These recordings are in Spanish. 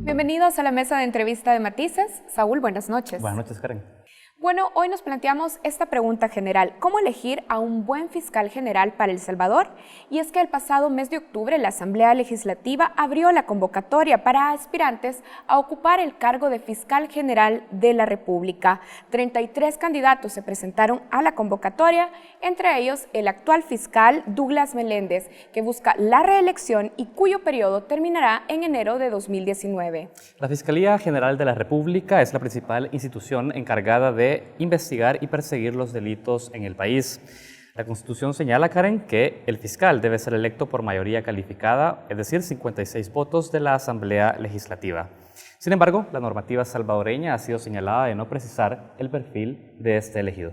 Bienvenidos a la mesa de entrevista de Matices. Saúl, buenas noches. Buenas noches, Karen. Bueno, hoy nos planteamos esta pregunta general: ¿cómo elegir a un buen fiscal general para El Salvador? Y es que el pasado mes de octubre la Asamblea Legislativa abrió la convocatoria para aspirantes a ocupar el cargo de fiscal general de la República. 33 candidatos se presentaron a la convocatoria, entre ellos el actual fiscal Douglas Meléndez, que busca la reelección y cuyo periodo terminará en enero de 2019. La Fiscalía General de la República es la principal institución encargada de investigar y perseguir los delitos en el país. La Constitución señala, Karen, que el fiscal debe ser electo por mayoría calificada, es decir, 56 votos de la Asamblea Legislativa. Sin embargo, la normativa salvadoreña ha sido señalada de no precisar el perfil de este elegido.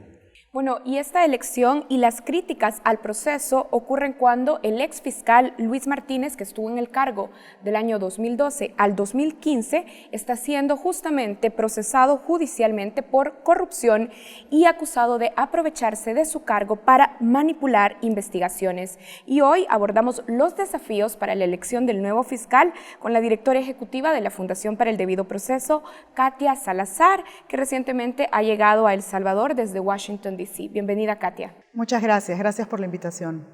Bueno, y esta elección y las críticas al proceso ocurren cuando el ex fiscal Luis Martínez, que estuvo en el cargo del año 2012 al 2015, está siendo justamente procesado judicialmente por corrupción y acusado de aprovecharse de su cargo para manipular investigaciones. Y hoy abordamos los desafíos para la elección del nuevo fiscal con la directora ejecutiva de la Fundación para el Debido Proceso, Katia Salazar, que recientemente ha llegado a El Salvador desde Washington, D.C. Bienvenida, Katia. Muchas gracias. Gracias por la invitación.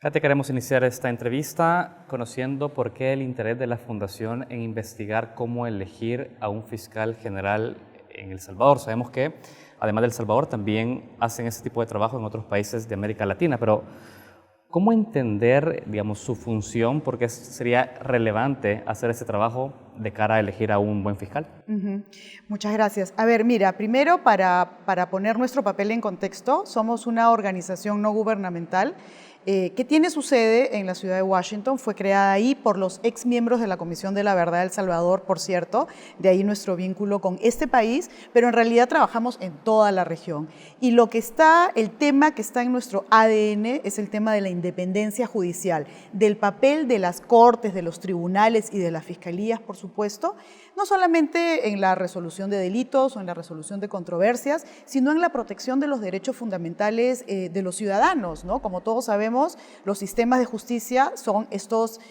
Katia, queremos iniciar esta entrevista conociendo por qué el interés de la Fundación en investigar cómo elegir a un fiscal general en El Salvador. Sabemos que, además de El Salvador, también hacen ese tipo de trabajo en otros países de América Latina, pero ¿cómo entender, digamos, su función? ¿Por qué sería relevante hacer ese trabajo de cara a elegir a un buen fiscal? Muchas gracias. A ver, mira, primero para poner nuestro papel en contexto, somos una organización no gubernamental que tiene su sede en la ciudad de Washington. Fue creada ahí por los ex miembros de la Comisión de la Verdad de El Salvador, por cierto, de ahí nuestro vínculo con este país, pero en realidad trabajamos en toda la región. Y el tema que está en nuestro ADN es el tema de la independencia judicial, del papel de las cortes, de los tribunales y de las fiscalías, por supuesto, no solamente en la resolución de delitos o en la resolución de controversias, sino en la protección de los derechos fundamentales de los ciudadanos, ¿no? Como todos sabemos, los sistemas de justicia son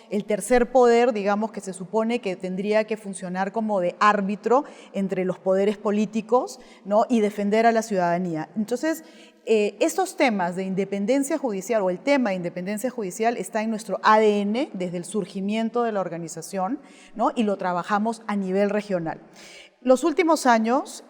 el tercer poder, digamos, que se supone que tendría que funcionar como de árbitro entre los poderes políticos, ¿no? Y defender a la ciudadanía. Entonces, estos temas de independencia judicial o el tema de independencia judicial está en nuestro ADN desde el surgimiento de la organización, ¿no? Y lo trabajamos a nivel regional. Los últimos años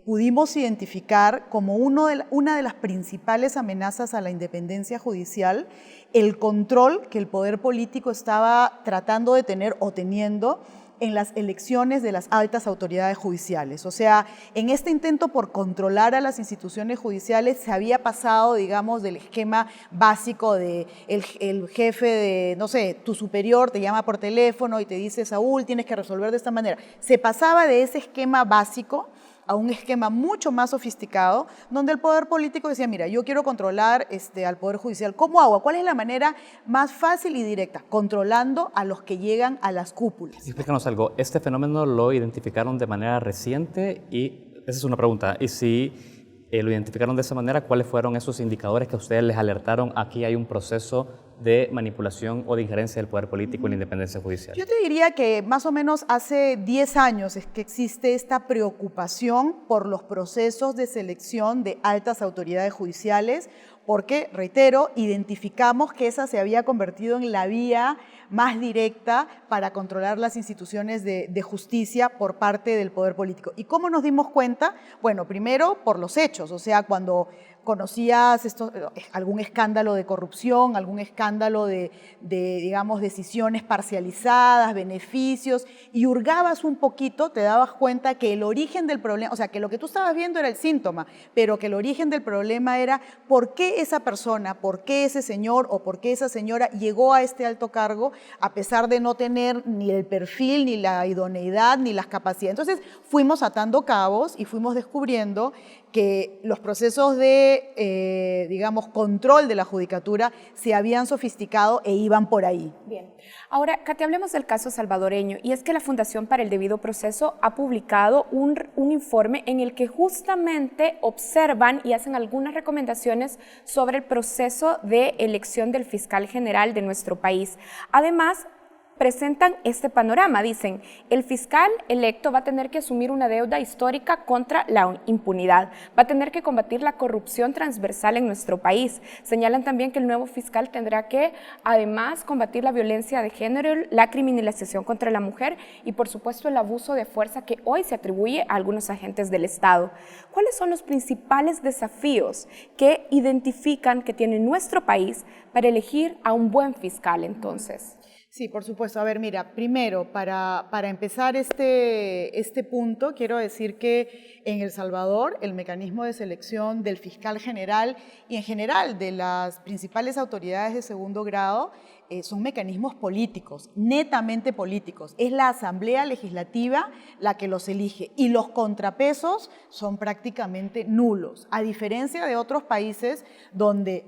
pudimos identificar como una de las principales amenazas a la independencia judicial el control que el poder político estaba tratando de tener o teniendo en las elecciones de las altas autoridades judiciales. O sea, en este intento por controlar a las instituciones judiciales se había pasado, digamos, del esquema básico de el jefe de, no sé, tu superior te llama por teléfono y te dice: Saúl, tienes que resolver de esta manera. Se pasaba de ese esquema básico a un esquema mucho más sofisticado, donde el poder político decía: mira, yo quiero controlar al Poder Judicial. ¿Cómo hago? ¿Cuál es la manera más fácil y directa? Controlando a los que llegan a las cúpulas. Explícanos algo. ¿Este fenómeno lo identificaron de manera reciente? Y esa es una pregunta. Y si lo identificaron de esa manera, ¿cuáles fueron esos indicadores que a ustedes les alertaron? Aquí hay un proceso de manipulación o de injerencia del poder político en la independencia judicial. Yo te diría que más o menos hace 10 años es que existe esta preocupación por los procesos de selección de altas autoridades judiciales, porque, reitero, identificamos que esa se había convertido en la vía más directa para controlar las instituciones de justicia por parte del poder político. ¿Y cómo nos dimos cuenta? Bueno, primero por los hechos, o sea, cuando conocías algún escándalo de corrupción, algún escándalo de, digamos, decisiones parcializadas, beneficios, y hurgabas un poquito, te dabas cuenta que el origen del problema, o sea, que lo que tú estabas viendo era el síntoma, pero que el origen del problema era por qué qué esa persona, por qué ese señor o por qué esa señora llegó a este alto cargo a pesar de no tener ni el perfil, ni la idoneidad, ni las capacidades. Entonces fuimos atando cabos y fuimos descubriendo que los procesos de, digamos, control de la judicatura se habían sofisticado e iban por ahí. Bien. Ahora, Katia, hablemos del caso salvadoreño, y es que la Fundación para el Debido Proceso ha publicado un informe en el que justamente observan y hacen algunas recomendaciones sobre el proceso de elección del fiscal general de nuestro país. Además, presentan este panorama. Dicen, el fiscal electo va a tener que asumir una deuda histórica contra la impunidad, va a tener que combatir la corrupción transversal en nuestro país. Señalan también que el nuevo fiscal tendrá que, además, combatir la violencia de género, la criminalización contra la mujer y, por supuesto, el abuso de fuerza que hoy se atribuye a algunos agentes del Estado. ¿Cuáles son los principales desafíos que identifican que tiene nuestro país para elegir a un buen fiscal, entonces? Sí, por supuesto. A ver, mira, primero, para empezar este punto, quiero decir que en El Salvador el mecanismo de selección del fiscal general y en general de las principales autoridades de segundo grado son mecanismos políticos, netamente políticos. Es la Asamblea Legislativa la que los elige y los contrapesos son prácticamente nulos, a diferencia de otros países donde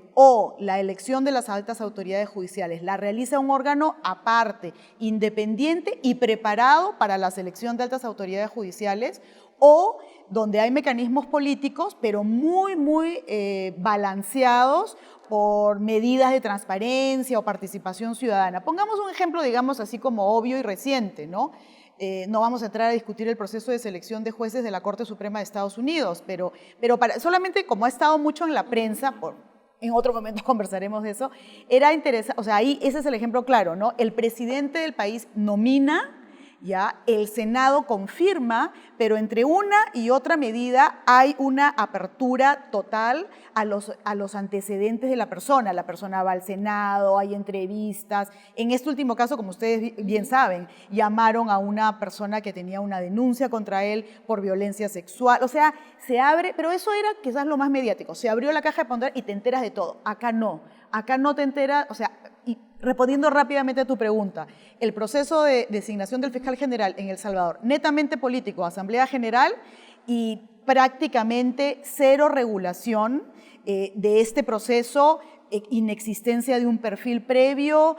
la elección de las altas autoridades judiciales la realiza un órgano aparte, independiente y preparado para la selección de altas autoridades judiciales, o donde hay mecanismos políticos, pero muy balanceados por medidas de transparencia o participación ciudadana. Pongamos un ejemplo, digamos, así como obvio y reciente, ¿no? No vamos a entrar a discutir el proceso de selección de jueces de la Corte Suprema de Estados Unidos, pero solamente como ha estado mucho en la prensa, en otro momento conversaremos de eso, era interesante, o sea, ahí ese es el ejemplo claro, ¿no? El presidente del país nomina, ya, el Senado confirma, pero entre una y otra medida hay una apertura total a los antecedentes de la persona. La persona va al Senado, hay entrevistas. En este último caso, como ustedes bien saben, llamaron a una persona que tenía una denuncia contra él por violencia sexual. O sea, se abre, pero eso era quizás lo más mediático. Se abrió la caja de Pandora y te enteras de todo. Acá no te enteras, o sea, y respondiendo rápidamente a tu pregunta, el proceso de designación del fiscal general en El Salvador, netamente político, Asamblea General y prácticamente cero regulación de este proceso, inexistencia de un perfil previo,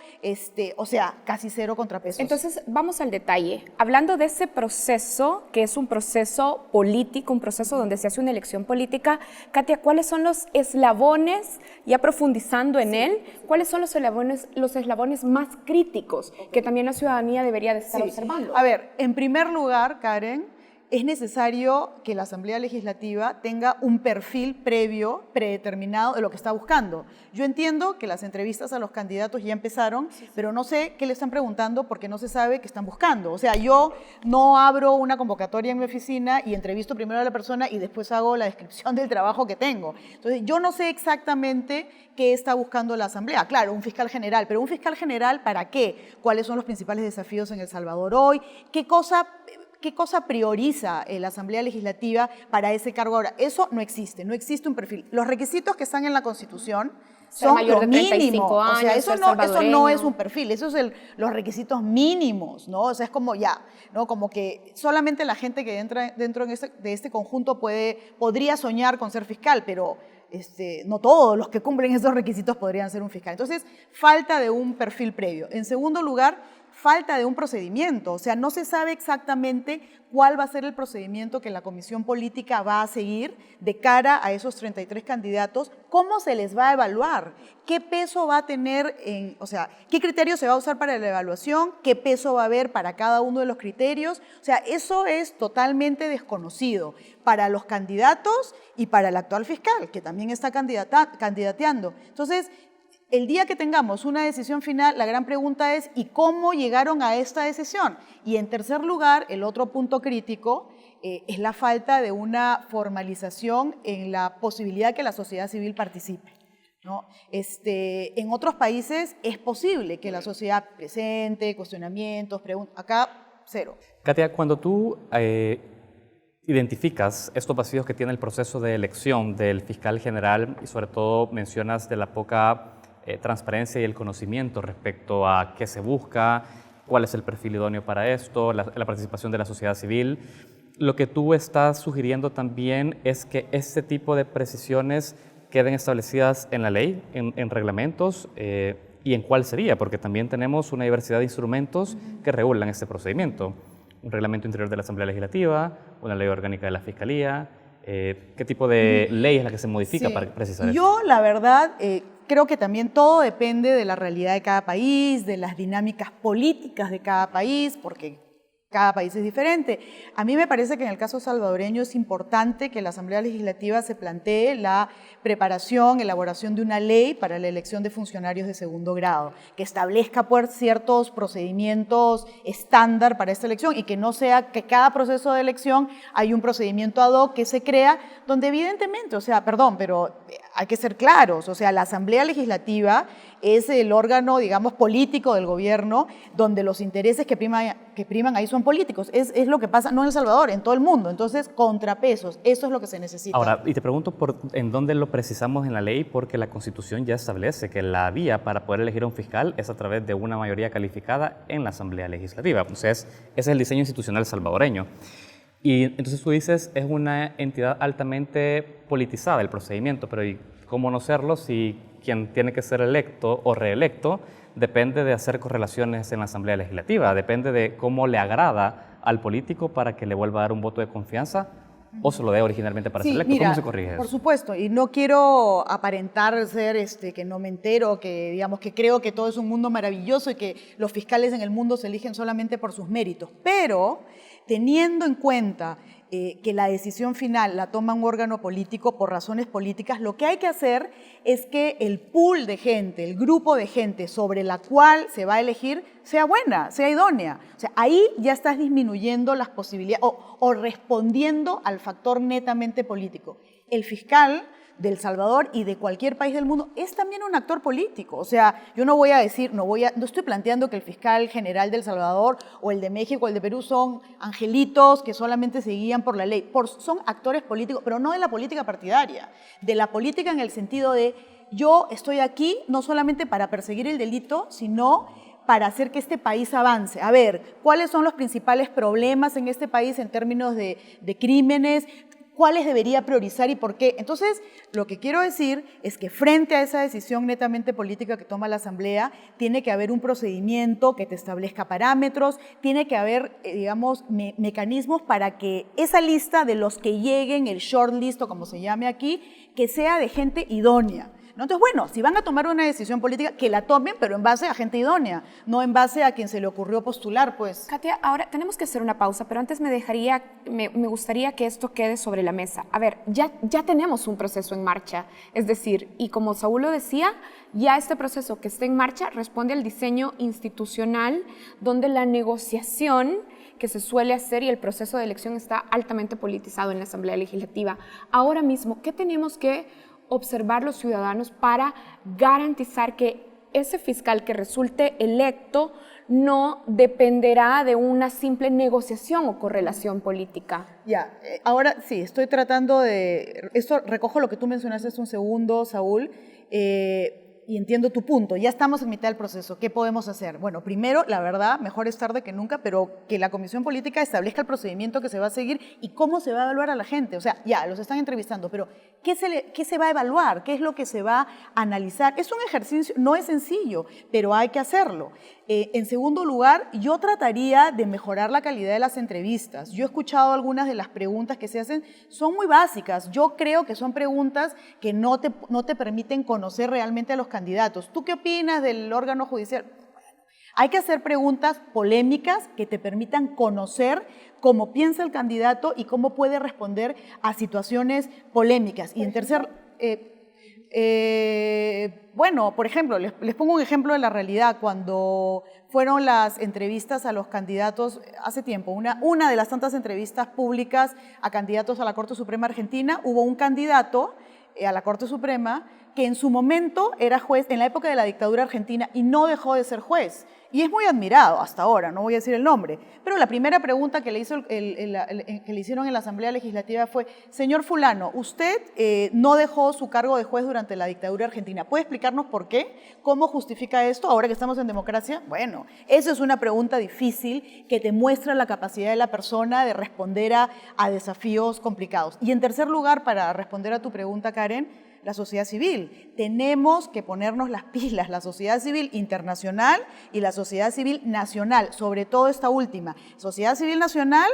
o sea, casi cero contrapesos. Entonces, vamos al detalle. Hablando de ese proceso, que es un proceso político, un proceso donde se hace una elección política, Katia, ¿cuáles son los eslabones, ya profundizando en él, cuáles son los eslabones más críticos que también la ciudadanía debería de estar observando? A ver, en primer lugar, Karen, es necesario que la Asamblea Legislativa tenga un perfil previo, predeterminado de lo que está buscando. Yo entiendo que las entrevistas a los candidatos ya empezaron, pero no sé qué le están preguntando porque no se sabe qué están buscando. O sea, yo no abro una convocatoria en mi oficina y entrevisto primero a la persona y después hago la descripción del trabajo que tengo. Entonces, yo no sé exactamente qué está buscando la Asamblea. Claro, un fiscal general, pero un fiscal general ¿para qué? ¿Cuáles son los principales desafíos en El Salvador hoy? ¿Qué cosa prioriza la Asamblea Legislativa para ese cargo ahora? Eso no existe un perfil. Los requisitos que están en la Constitución son mayor lo de 35 mínimo. años, O sea, eso no salvadoreño. es un perfil, esos son los requisitos mínimos, ¿no? O sea, es como ya, ¿no? Como que solamente la gente que entra dentro de este conjunto podría soñar con ser fiscal, pero no todos los que cumplen esos requisitos podrían ser un fiscal. Entonces, falta de un perfil previo. En segundo lugar, falta de un procedimiento, o sea, no se sabe exactamente cuál va a ser el procedimiento que la Comisión Política va a seguir de cara a esos 33 candidatos, cómo se les va a evaluar, qué peso va a tener, o sea, qué criterio se va a usar para la evaluación, qué peso va a haber para cada uno de los criterios, o sea, eso es totalmente desconocido para los candidatos y para el actual fiscal, que también está candidateando. Entonces, el día que tengamos una decisión final, la gran pregunta es ¿y cómo llegaron a esta decisión? Y en tercer lugar, el otro punto crítico es la falta de una formalización en la posibilidad que la sociedad civil participe, ¿no? En otros países es posible que la sociedad presente cuestionamientos, preguntas. Acá, cero. Katia, cuando tú identificas estos vacíos que tiene el proceso de elección del fiscal general y sobre todo mencionas de la poca transparencia y el conocimiento respecto a qué se busca, cuál es el perfil idóneo para esto, la participación de la sociedad civil. Lo que tú estás sugiriendo también es que este tipo de precisiones queden establecidas en la ley, en reglamentos, y en cuál sería, porque también tenemos una diversidad de instrumentos que regulan este procedimiento. Un reglamento interior de la Asamblea Legislativa, una ley orgánica de la Fiscalía. ¿Qué tipo de ley es la que se modifica para precisar eso? Yo, la verdad, creo que también todo depende de la realidad de cada país, de las dinámicas políticas de cada país, porque cada país es diferente. A mí me parece que en el caso salvadoreño es importante que la Asamblea Legislativa se plantee la preparación, elaboración de una ley para la elección de funcionarios de segundo grado, que establezca pues, ciertos procedimientos estándar para esta elección y que no sea que cada proceso de elección hay un procedimiento ad hoc que se crea, donde evidentemente, pero hay que ser claros, la Asamblea Legislativa es el órgano, digamos, político del gobierno, donde los intereses que priman ahí son políticos. Es lo que pasa, no en El Salvador, en todo el mundo. Entonces, contrapesos, eso es lo que se necesita. Ahora, y te pregunto en dónde lo precisamos en la ley, porque la Constitución ya establece que la vía para poder elegir a un fiscal es a través de una mayoría calificada en la Asamblea Legislativa. Entonces, ese es el diseño institucional salvadoreño. Y entonces tú dices, es una entidad altamente politizada el procedimiento, pero ¿y cómo no serlo si quien tiene que ser electo o reelecto depende de hacer correlaciones en la Asamblea Legislativa, depende de cómo le agrada al político para que le vuelva a dar un voto de confianza o se lo dé originalmente para ser electo? Mira, ¿Cómo se corrige eso? Por supuesto, y no quiero aparentar ser que no me entero, que digamos que creo que todo es un mundo maravilloso y que los fiscales en el mundo se eligen solamente por sus méritos, pero teniendo en cuenta que la decisión final la toma un órgano político por razones políticas, lo que hay que hacer es que el pool de gente, el grupo de gente sobre la cual se va a elegir sea buena, sea idónea. Ahí ya estás disminuyendo las posibilidades o respondiendo al factor netamente político. El fiscal de El Salvador y de cualquier país del mundo es también un actor político. Yo no voy a decir, no estoy planteando que el fiscal general de El Salvador o el de México o el de Perú son angelitos que solamente se guían por la ley. Son actores políticos, pero no de la política partidaria, de la política en el sentido de yo estoy aquí no solamente para perseguir el delito, sino para hacer que este país avance. A ver, ¿cuáles son los principales problemas en este país en términos de crímenes? ¿Cuáles debería priorizar y por qué? Entonces, lo que quiero decir es que frente a esa decisión netamente política que toma la Asamblea, tiene que haber un procedimiento que te establezca parámetros, tiene que haber, digamos, mecanismos para que esa lista de los que lleguen, el shortlist o como se llame aquí, que sea de gente idónea. ¿No? Entonces, bueno, si van a tomar una decisión política, que la tomen, pero en base a gente idónea, no en base a quien se le ocurrió postular, pues. Katia, ahora tenemos que hacer una pausa, pero antes me gustaría que esto quede sobre la mesa. A ver, ya tenemos un proceso en marcha, es decir, y como Saúl lo decía, ya este proceso que está en marcha responde al diseño institucional donde la negociación que se suele hacer y el proceso de elección está altamente politizado en la Asamblea Legislativa. Ahora mismo, ¿qué tenemos que observar los ciudadanos para garantizar que ese fiscal que resulte electo no dependerá de una simple negociación o correlación política? Ahora sí, estoy tratando de... Esto recojo lo que tú mencionaste hace un segundo, Saúl, y entiendo tu punto. Ya estamos en mitad del proceso. ¿Qué podemos hacer? Bueno, primero, la verdad, mejor es tarde que nunca, pero que la Comisión Política establezca el procedimiento que se va a seguir y cómo se va a evaluar a la gente. Ya, los están entrevistando, pero ¿qué se va a evaluar? ¿Qué es lo que se va a analizar? Es un ejercicio, no es sencillo, pero hay que hacerlo. En segundo lugar, yo trataría de mejorar la calidad de las entrevistas. Yo he escuchado algunas de las preguntas que se hacen, son muy básicas. Yo creo que son preguntas que no te permiten conocer realmente a los candidatos. ¿Tú qué opinas del órgano judicial? Hay que hacer preguntas polémicas que te permitan conocer cómo piensa el candidato y cómo puede responder a situaciones polémicas. Y en tercer... bueno, por ejemplo, les pongo un ejemplo de la realidad. Cuando fueron las entrevistas a los candidatos hace tiempo, una de las tantas entrevistas públicas a candidatos a la Corte Suprema Argentina, hubo un candidato a la Corte Suprema que en su momento era juez en la época de la dictadura argentina y no dejó de ser juez. Y es muy admirado hasta ahora, no voy a decir el nombre. Pero la primera pregunta que le hicieron en la Asamblea Legislativa fue: señor fulano, usted no dejó su cargo de juez durante la dictadura argentina. ¿Puede explicarnos por qué? ¿Cómo justifica esto ahora que estamos en democracia? Bueno, esa es una pregunta difícil que te muestra la capacidad de la persona de responder a desafíos complicados. Y en tercer lugar, para responder a tu pregunta, Karen, la sociedad civil. Tenemos que ponernos las pilas, la sociedad civil internacional y la sociedad civil nacional, sobre todo esta última. Sociedad civil nacional,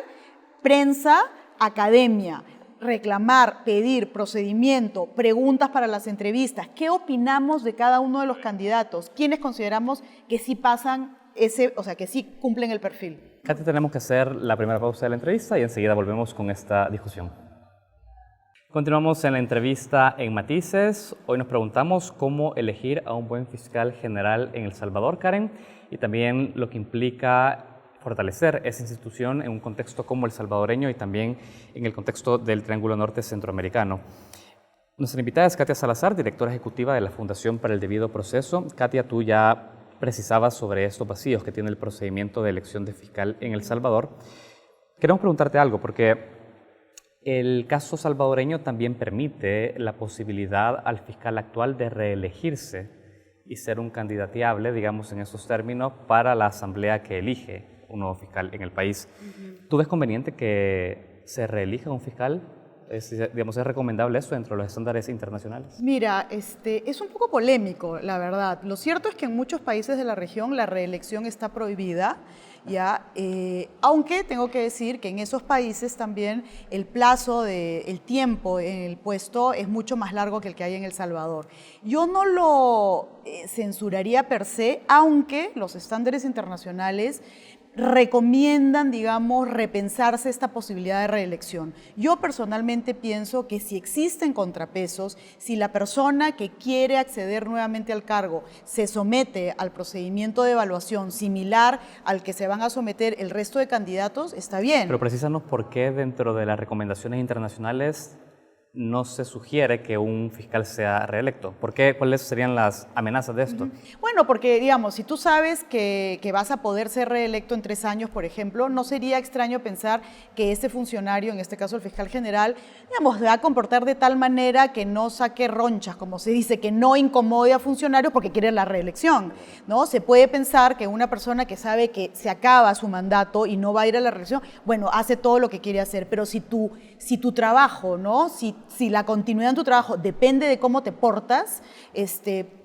prensa, academia, reclamar, pedir, procedimiento, preguntas para las entrevistas. ¿Qué opinamos de cada uno de los candidatos? ¿Quiénes consideramos que sí pasan que sí cumplen el perfil? Katy, tenemos que hacer la primera pausa de la entrevista y enseguida volvemos con esta discusión. Continuamos en la entrevista en Matices. Hoy nos preguntamos cómo elegir a un buen fiscal general en El Salvador, Karen, y también lo que implica fortalecer esa institución en un contexto como el salvadoreño y también en el contexto del Triángulo Norte Centroamericano. Nuestra invitada es Katia Salazar, directora ejecutiva de la Fundación para el Debido Proceso. Katia, tú ya precisabas sobre estos vacíos que tiene el procedimiento de elección de fiscal en El Salvador. Queremos preguntarte algo, porque el caso salvadoreño también permite la posibilidad al fiscal actual de reelegirse y ser un candidateable, digamos en esos términos, para la asamblea que elige un nuevo fiscal en el país. ¿Tú ves conveniente que se reelija un fiscal? ¿Es recomendable eso dentro de los estándares internacionales? Mira, es un poco polémico, la verdad. Lo cierto es que en muchos países de la región la reelección está prohibida, ¿ya? Aunque tengo que decir que en esos países también el plazo, el tiempo en el puesto es mucho más largo que el que hay en El Salvador. Yo no lo censuraría per se, aunque los estándares internacionales recomiendan, digamos, repensarse esta posibilidad de reelección. Yo personalmente pienso que si existen contrapesos, si la persona que quiere acceder nuevamente al cargo se somete al procedimiento de evaluación similar al que se van a someter el resto de candidatos, está bien. Pero precísanos por qué dentro de las recomendaciones internacionales no se sugiere que un fiscal sea reelecto. ¿Por qué? ¿Cuáles serían las amenazas de esto? Bueno, porque, digamos, si tú sabes que vas a poder ser reelecto en 3 años, por ejemplo, no sería extraño pensar que este funcionario, en este caso el fiscal general, digamos, va a comportar de tal manera que no saque ronchas, como se dice, que no incomode a funcionarios porque quiere la reelección, ¿no? Se puede pensar que una persona que sabe que se acaba su mandato y no va a ir a la reelección, bueno, hace todo lo que quiere hacer, pero si tu trabajo, ¿no? Si la continuidad en tu trabajo depende de cómo te portas,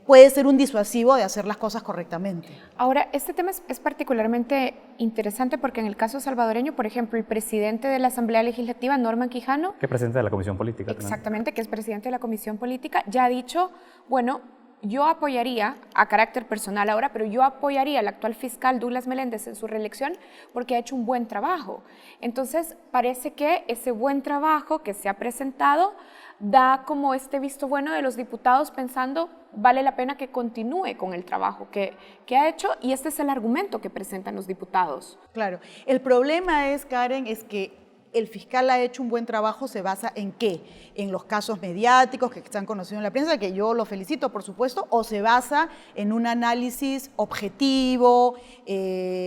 puede ser un disuasivo de hacer las cosas correctamente. Ahora, este tema es particularmente interesante porque en el caso salvadoreño, por ejemplo, el presidente de la Asamblea Legislativa, Norman Quijano, que es presidente de la Comisión Política. Exactamente, que es presidente de la Comisión Política, ya ha dicho, bueno, yo apoyaría, a carácter personal ahora, pero yo apoyaría al actual fiscal Douglas Meléndez en su reelección porque ha hecho un buen trabajo. Entonces, parece que ese buen trabajo que se ha presentado da como este visto bueno de los diputados pensando vale la pena que continúe con el trabajo que ha hecho, y este es el argumento que presentan los diputados. Claro. El problema es, Karen, es que el fiscal ha hecho un buen trabajo, ¿se basa en qué? En los casos mediáticos que están conocidos en la prensa, que yo lo felicito, por supuesto, o se basa en un análisis objetivo,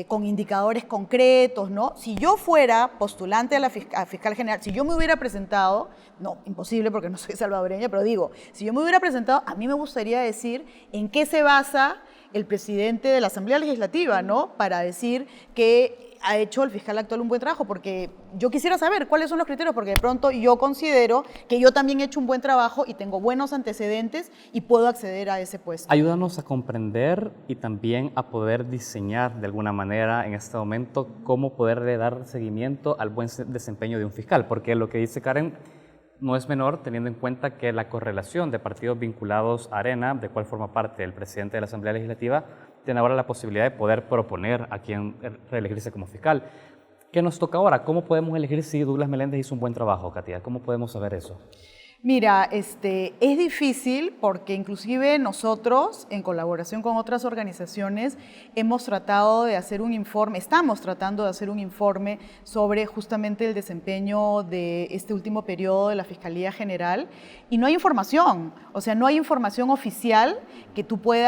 con indicadores concretos, ¿no? Si yo fuera postulante a fiscal general, si yo me hubiera presentado, no, imposible porque no soy salvadoreña, pero digo, si yo me hubiera presentado, a mí me gustaría decir en qué se basa el presidente de la Asamblea Legislativa, ¿no? Para decir que ha hecho el fiscal actual un buen trabajo, porque yo quisiera saber cuáles son los criterios, porque de pronto yo considero que yo también he hecho un buen trabajo y tengo buenos antecedentes y puedo acceder a ese puesto. Ayúdanos a comprender y también a poder diseñar de alguna manera en este momento cómo poderle dar seguimiento al buen desempeño de un fiscal, porque lo que dice Karen no es menor teniendo en cuenta que la correlación de partidos vinculados a Arena, de cual forma parte el presidente de la Asamblea Legislativa, tiene ahora la posibilidad de poder proponer a quien reelegirse como fiscal. ¿Qué nos toca ahora? ¿Cómo podemos elegir si Douglas Meléndez hizo un buen trabajo, Katia? ¿Cómo podemos saber eso? Mira, es difícil porque inclusive nosotros, en colaboración con otras organizaciones, hemos tratado de hacer un informe, estamos tratando de hacer un informe sobre justamente el desempeño de este último periodo de la Fiscalía General y no hay información, o sea, no hay información oficial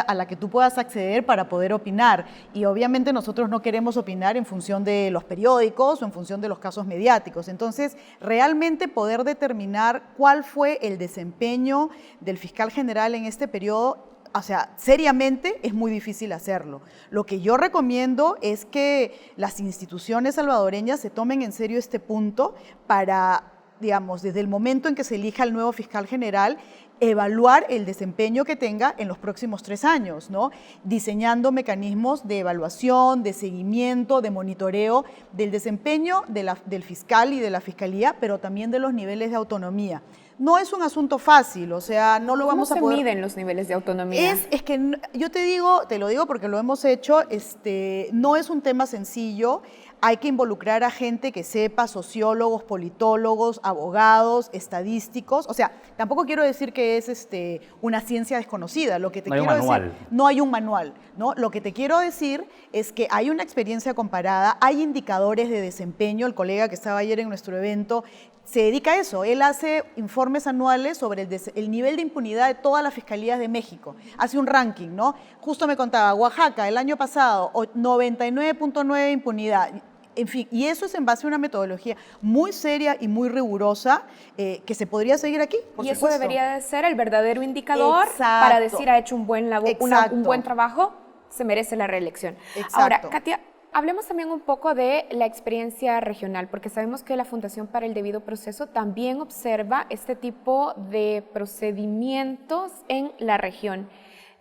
a la que tú puedas acceder para poder opinar y obviamente nosotros no queremos opinar en función de los periódicos o en función de los casos mediáticos. Entonces, realmente poder determinar cuál fue el desempeño del fiscal general en este periodo, o sea, seriamente es muy difícil hacerlo. Lo que yo recomiendo es que las instituciones salvadoreñas se tomen en serio este punto para, digamos, desde el momento en que se elija el nuevo fiscal general, evaluar el desempeño que tenga en los próximos 3 años, ¿no? Diseñando mecanismos de evaluación, de seguimiento, de monitoreo del desempeño del fiscal y de la fiscalía, pero también de los niveles de autonomía. No es un asunto fácil, o sea, no lo vamos a poder... ¿Cómo se miden los niveles de autonomía? Es que yo te lo digo porque lo hemos hecho, no es un tema sencillo, hay que involucrar a gente que sepa, sociólogos, politólogos, abogados, estadísticos, o sea, tampoco quiero decir que es una ciencia desconocida, lo que te quiero decir, no hay un manual, ¿no? Lo que te quiero decir es que hay una experiencia comparada, hay indicadores de desempeño, el colega que estaba ayer en nuestro evento se dedica a eso. Él hace informes anuales sobre el nivel de impunidad de todas las fiscalías de México. Hace un ranking, ¿no? Justo me contaba, Oaxaca, el año pasado, 99.9 impunidad. En fin, y eso es en base a una metodología muy seria y muy rigurosa que se podría seguir aquí, por y supuesto. Eso debería de ser el verdadero indicador para decir ha hecho un buen trabajo, se merece la reelección. Exacto. Ahora, Katia, hablemos también un poco de la experiencia regional, porque sabemos que la Fundación para el Debido Proceso también observa este tipo de procedimientos en la región.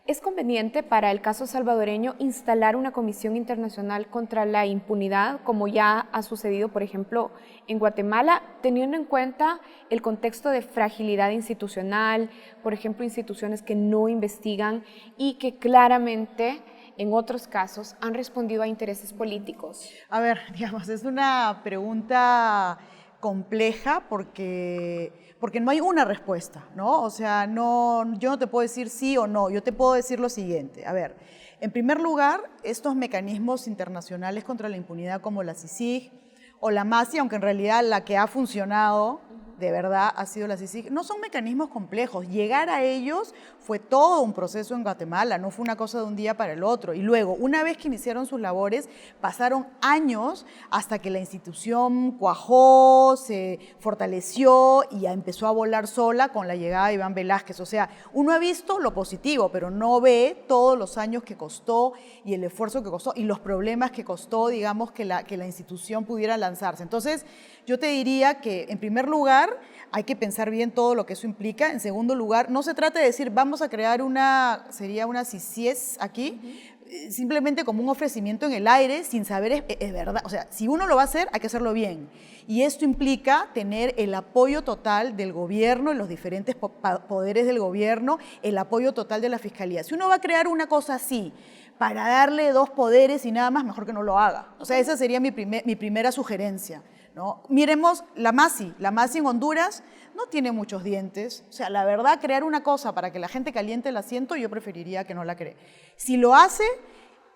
¿Es conveniente para el caso salvadoreño instalar una comisión internacional contra la impunidad, como ya ha sucedido, por ejemplo, en Guatemala, teniendo en cuenta el contexto de fragilidad institucional, por ejemplo, instituciones que no investigan y que claramente en otros casos han respondido a intereses políticos? A ver, digamos, es una pregunta compleja porque no hay una respuesta, ¿no? O sea, yo no te puedo decir sí o no, yo te puedo decir lo siguiente. A ver, en primer lugar, estos mecanismos internacionales contra la impunidad como la CICIG o la MASI, aunque en realidad la que ha funcionado de verdad ha sido la CICIG, no son mecanismos complejos. Llegar a ellos fue todo un proceso en Guatemala, no fue una cosa de un día para el otro. Y luego, una vez que iniciaron sus labores, pasaron años hasta que la institución cuajó, se fortaleció y ya empezó a volar sola con la llegada de Iván Velázquez. O sea, uno ha visto lo positivo, pero no ve todos los años que costó y el esfuerzo que costó y los problemas que costó, digamos, que la institución pudiera lanzarse. Entonces, yo te diría que, en primer lugar, hay que pensar bien todo lo que eso implica. En segundo lugar, no se trata de decir vamos a crear sería una CICIES aquí, simplemente como un ofrecimiento en el aire, sin saber, es verdad. O sea, si uno lo va a hacer, hay que hacerlo bien. Y esto implica tener el apoyo total del gobierno, en los diferentes poderes del gobierno, el apoyo total de la Fiscalía. Si uno va a crear una cosa así, para darle 2 poderes y nada más, mejor que no lo haga. O sea, esa sería mi primera sugerencia, ¿no? Miremos la MASI en Honduras no tiene muchos dientes. O sea, la verdad, crear una cosa para que la gente caliente el asiento, yo preferiría que no la cree. Si lo hace,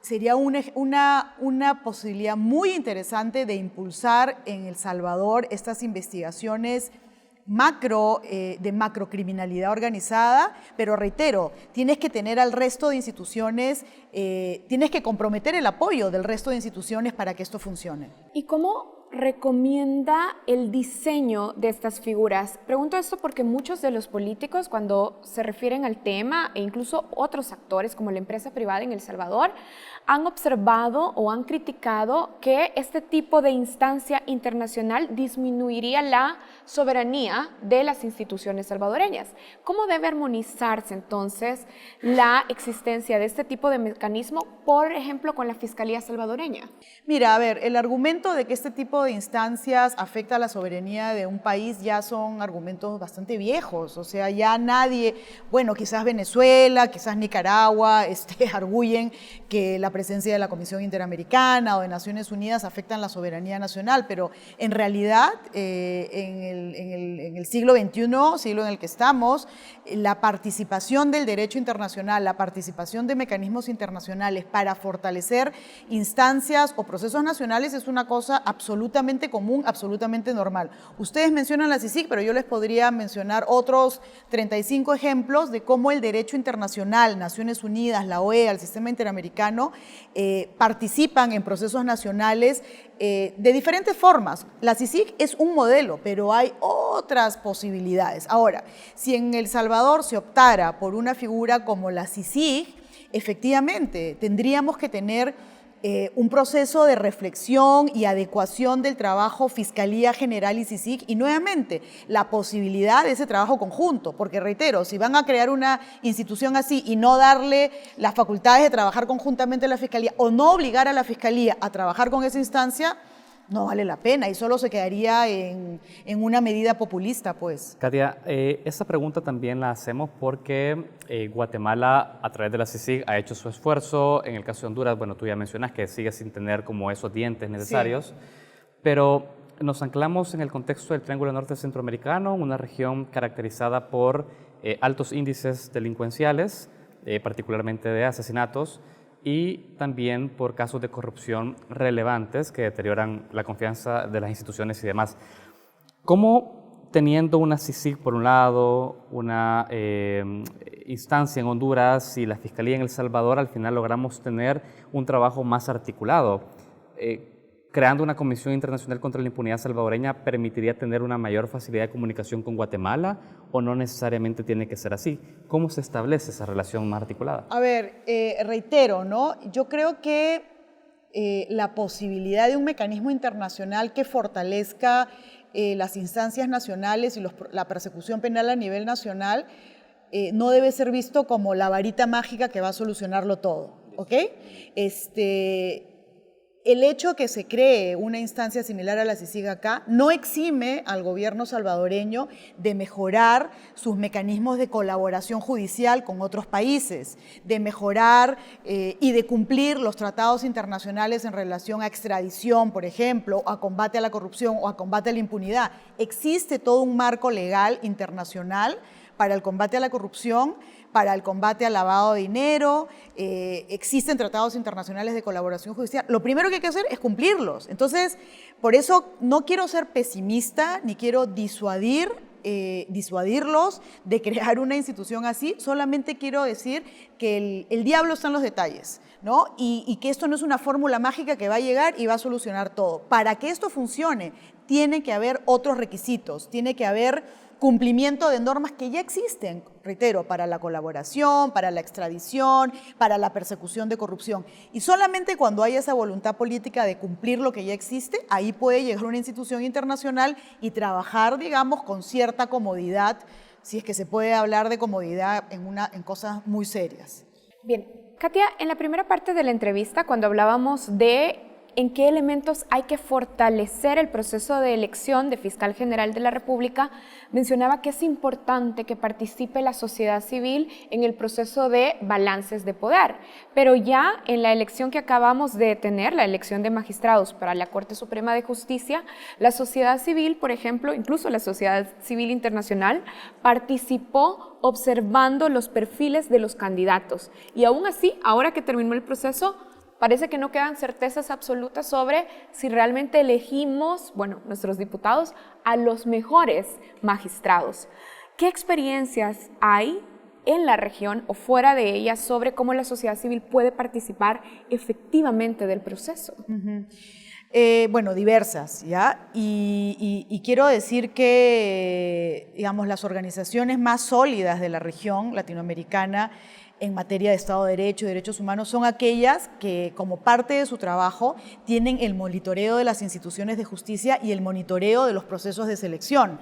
sería una posibilidad muy interesante de impulsar en El Salvador estas investigaciones de macrocriminalidad organizada, pero reitero, tienes que tener al resto de instituciones, tienes que comprometer el apoyo del resto de instituciones para que esto funcione. ¿Y cómo recomienda el diseño de estas figuras? Pregunto esto porque muchos de los políticos, cuando se refieren al tema, e incluso otros actores como la empresa privada en El Salvador, han observado o han criticado que este tipo de instancia internacional disminuiría la soberanía de las instituciones salvadoreñas. ¿Cómo debe armonizarse entonces la existencia de este tipo de mecanismo, por ejemplo, con la Fiscalía salvadoreña? Mira, a ver, el argumento de que este tipo tipo de instancias afecta a la soberanía de un país ya son argumentos bastante viejos. O sea, ya nadie, bueno, quizás Venezuela, quizás Nicaragua, arguyen que la presencia de la Comisión Interamericana o de Naciones Unidas afectan la soberanía nacional, pero en realidad en el siglo XXI, siglo en el que estamos, la participación del derecho internacional, la participación de mecanismos internacionales para fortalecer instancias o procesos nacionales es una cosa absolutamente común, absolutamente normal. Ustedes mencionan la CICIG, pero yo les podría mencionar otros 35 ejemplos de cómo el derecho internacional, Naciones Unidas, la OEA, el sistema interamericano, participan en procesos nacionales de diferentes formas. La CICIG es un modelo, pero hay otras posibilidades. Ahora, si en El Salvador se optara por una figura como la CICIG, efectivamente tendríamos que tener un proceso de reflexión y adecuación del trabajo Fiscalía General y CICIG y nuevamente la posibilidad de ese trabajo conjunto, porque reitero, si van a crear una institución así y no darle las facultades de trabajar conjuntamente a la Fiscalía o no obligar a la Fiscalía a trabajar con esa instancia, no vale la pena y solo se quedaría en una medida populista, pues. Katia, esta pregunta también la hacemos porque Guatemala, a través de la CICIG, ha hecho su esfuerzo. En el caso de Honduras, bueno, tú ya mencionas que sigue sin tener como esos dientes necesarios, sí. Pero nos anclamos en el contexto del Triángulo Norte Centroamericano, una región caracterizada por altos índices delincuenciales, particularmente de asesinatos, y también por casos de corrupción relevantes que deterioran la confianza de las instituciones y demás. ¿Cómo, teniendo una CICIG por un lado, una instancia en Honduras y la Fiscalía en El Salvador, al final logramos tener un trabajo más articulado? Creando una Comisión Internacional contra la Impunidad salvadoreña, ¿permitiría tener una mayor facilidad de comunicación con Guatemala o no necesariamente tiene que ser así? ¿Cómo se establece esa relación más articulada? A ver, reitero, ¿no? Yo creo que la posibilidad de un mecanismo internacional que fortalezca las instancias nacionales y la persecución penal a nivel nacional no debe ser visto como la varita mágica que va a solucionarlo todo, ¿ok? El hecho que se cree una instancia similar a la CICIG acá no exime al gobierno salvadoreño de mejorar sus mecanismos de colaboración judicial con otros países, de mejorar y de cumplir los tratados internacionales en relación a extradición, por ejemplo, a combate a la corrupción o a combate a la impunidad. Existe todo un marco legal internacional para el combate a la corrupción, para el combate al lavado de dinero, existen tratados internacionales de colaboración judicial. Lo primero que hay que hacer es cumplirlos. Entonces, por eso no quiero ser pesimista ni quiero disuadirlos de crear una institución así, solamente quiero decir que el diablo está en los detalles, ¿no? Y que esto no es una fórmula mágica que va a llegar y va a solucionar todo. Para que esto funcione, tiene que haber otros requisitos, tiene que haber cumplimiento de normas que ya existen, reitero, para la colaboración, para la extradición, para la persecución de corrupción. Y solamente cuando hay esa voluntad política de cumplir lo que ya existe, ahí puede llegar una institución internacional y trabajar, digamos, con cierta comodidad, si es que se puede hablar de comodidad en cosas muy serias. Bien, Katia, en la primera parte de la entrevista, cuando hablábamos de en qué elementos hay que fortalecer el proceso de elección de fiscal general de la República, mencionaba que es importante que participe la sociedad civil en el proceso de balances de poder. Pero ya en la elección que acabamos de tener, la elección de magistrados para la Corte Suprema de Justicia, la sociedad civil, por ejemplo, incluso la sociedad civil internacional, participó observando los perfiles de los candidatos. Y aún así, ahora que terminó el proceso, parece que no quedan certezas absolutas sobre si realmente elegimos, bueno, nuestros diputados, a los mejores magistrados. ¿Qué experiencias hay en la región o fuera de ella sobre cómo la sociedad civil puede participar efectivamente del proceso? Bueno, diversas, ¿ya? Y quiero decir que, digamos, las organizaciones más sólidas de la región latinoamericana en materia de Estado de Derecho y derechos humanos son aquellas que, como parte de su trabajo, tienen el monitoreo de las instituciones de justicia y el monitoreo de los procesos de selección.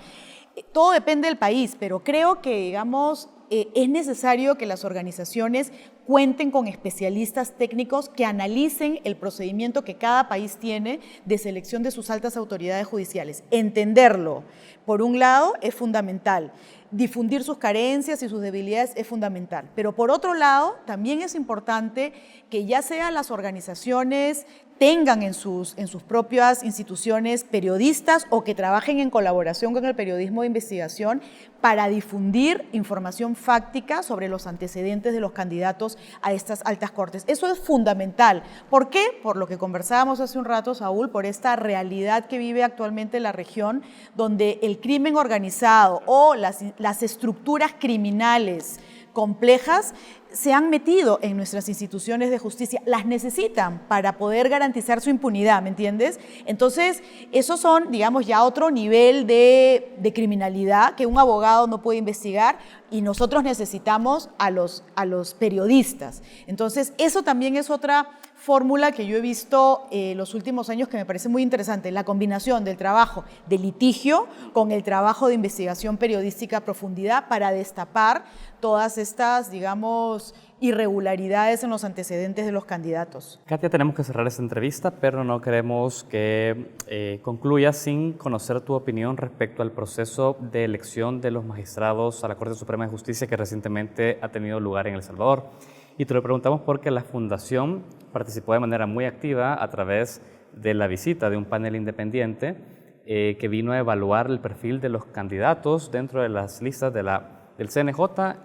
Todo depende del país, pero creo que, digamos, es necesario que las organizaciones cuenten con especialistas técnicos que analicen el procedimiento que cada país tiene de selección de sus altas autoridades judiciales. Entenderlo, por un lado, es fundamental. Difundir sus carencias y sus debilidades es fundamental. Pero por otro lado, también es importante que ya sea las organizaciones tengan en sus propias instituciones periodistas o que trabajen en colaboración con el periodismo de investigación para difundir información fáctica sobre los antecedentes de los candidatos a estas altas cortes. Eso es fundamental. ¿Por qué? Por lo que conversábamos hace un rato, Saúl, por esta realidad que vive actualmente la región, donde el crimen organizado o las estructuras criminales complejas se han metido en nuestras instituciones de justicia, las necesitan para poder garantizar su impunidad, ¿me entiendes? Entonces, esos son, digamos, ya otro nivel de criminalidad que un abogado no puede investigar y nosotros necesitamos a los periodistas. Entonces, eso también es otra fórmula que yo he visto los últimos años que me parece muy interesante, la combinación del trabajo de litigio con el trabajo de investigación periodística a profundidad para destapar todas estas, digamos, irregularidades en los antecedentes de los candidatos. Katia, tenemos que cerrar esta entrevista, pero no queremos que concluya sin conocer tu opinión respecto al proceso de elección de los magistrados a la Corte Suprema de Justicia que recientemente ha tenido lugar en El Salvador. Y te lo preguntamos porque la Fundación participó de manera muy activa a través de la visita de un panel independiente que vino a evaluar el perfil de los candidatos dentro de las listas del CNJ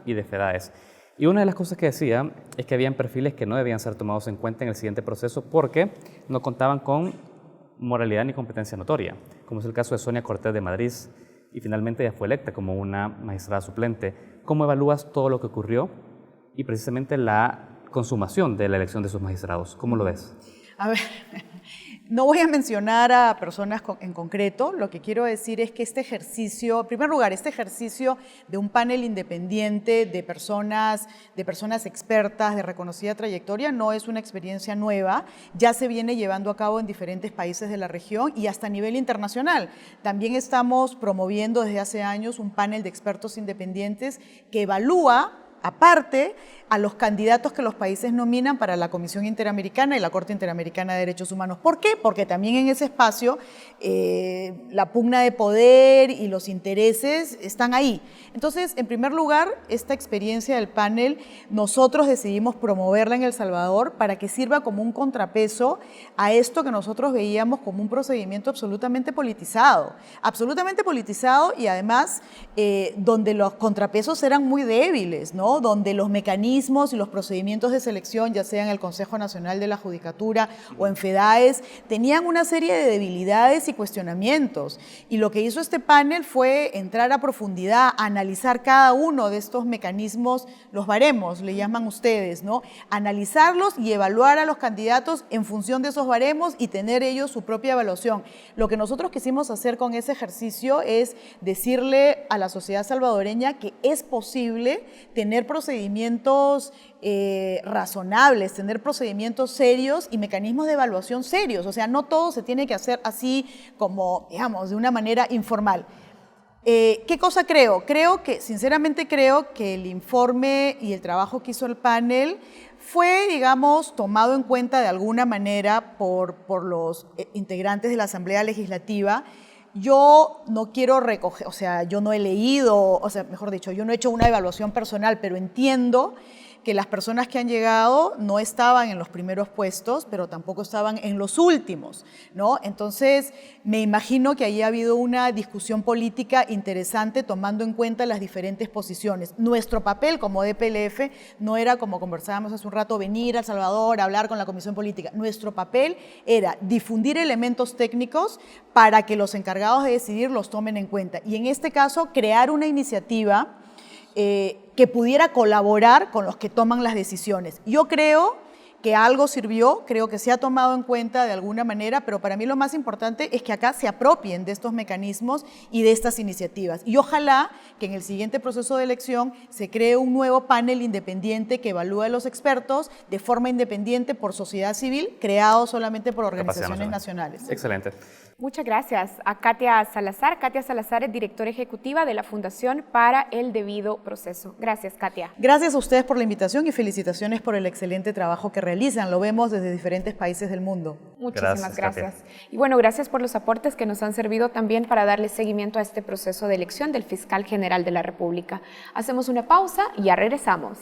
y de FEDAES. Y una de las cosas que decía es que habían perfiles que no debían ser tomados en cuenta en el siguiente proceso porque no contaban con moralidad ni competencia notoria, como es el caso de Sonia Cortés de Madrid, y finalmente ya fue electa como una magistrada suplente. ¿Cómo evalúas todo lo que ocurrió y precisamente la consumación de la elección de sus magistrados? ¿Cómo lo ves? A ver, no voy a mencionar a personas en concreto, lo que quiero decir es que este ejercicio, en primer lugar, este ejercicio de un panel independiente de personas expertas, de reconocida trayectoria, no es una experiencia nueva, ya se viene llevando a cabo en diferentes países de la región y hasta a nivel internacional. También estamos promoviendo desde hace años un panel de expertos independientes que evalúa, aparte, a los candidatos que los países nominan para la Comisión Interamericana y la Corte Interamericana de Derechos Humanos. ¿Por qué? Porque también en ese espacio la pugna de poder y los intereses están ahí. Entonces, en primer lugar, esta experiencia del panel, nosotros decidimos promoverla en El Salvador para que sirva como un contrapeso a esto que nosotros veíamos como un procedimiento absolutamente politizado y además donde los contrapesos eran muy débiles, ¿no? Donde los mecanismos y los procedimientos de selección, ya sea en el Consejo Nacional de la Judicatura o en FEDAES, tenían una serie de debilidades y cuestionamientos. Y lo que hizo este panel fue entrar a profundidad, analizar cada uno de estos mecanismos, los baremos, le llaman ustedes, ¿no? Analizarlos y evaluar a los candidatos en función de esos baremos y tener ellos su propia evaluación. Lo que nosotros quisimos hacer con ese ejercicio es decirle a la sociedad salvadoreña que es posible tener procedimientos razonables, tener procedimientos serios y mecanismos de evaluación serios. O sea, no todo se tiene que hacer así como, digamos, de una manera informal. ¿Qué cosa creo? Sinceramente creo que el informe y el trabajo que hizo el panel fue, digamos, tomado en cuenta de alguna manera por los integrantes de la Asamblea Legislativa. Yo no quiero recoger, o sea, yo no he leído, o sea, mejor dicho, yo no he hecho una evaluación personal, pero entiendo que las personas que han llegado no estaban en los primeros puestos, pero tampoco estaban en los últimos, ¿no? Entonces, me imagino que ahí ha habido una discusión política interesante tomando en cuenta las diferentes posiciones. Nuestro papel como DPLF no era, como conversábamos hace un rato, venir a El Salvador a hablar con la Comisión Política. Nuestro papel era difundir elementos técnicos para que los encargados de decidir los tomen en cuenta. Y en este caso, crear una iniciativa que pudiera colaborar con los que toman las decisiones. Yo creo que algo sirvió, creo que se ha tomado en cuenta de alguna manera, pero para mí lo más importante es que acá se apropien de estos mecanismos y de estas iniciativas. Y ojalá que en el siguiente proceso de elección se cree un nuevo panel independiente que evalúe a los expertos de forma independiente por sociedad civil, creado solamente por organizaciones nacionales. Excelente. Muchas gracias a Katia Salazar. Katia Salazar es directora ejecutiva de la Fundación para el Debido Proceso. Gracias, Katia. Gracias a ustedes por la invitación y felicitaciones por el excelente trabajo que realizan. Lo vemos desde diferentes países del mundo. Muchísimas gracias. Y bueno, gracias por los aportes que nos han servido también para darle seguimiento a este proceso de elección del fiscal general de la República. Hacemos una pausa y ya regresamos.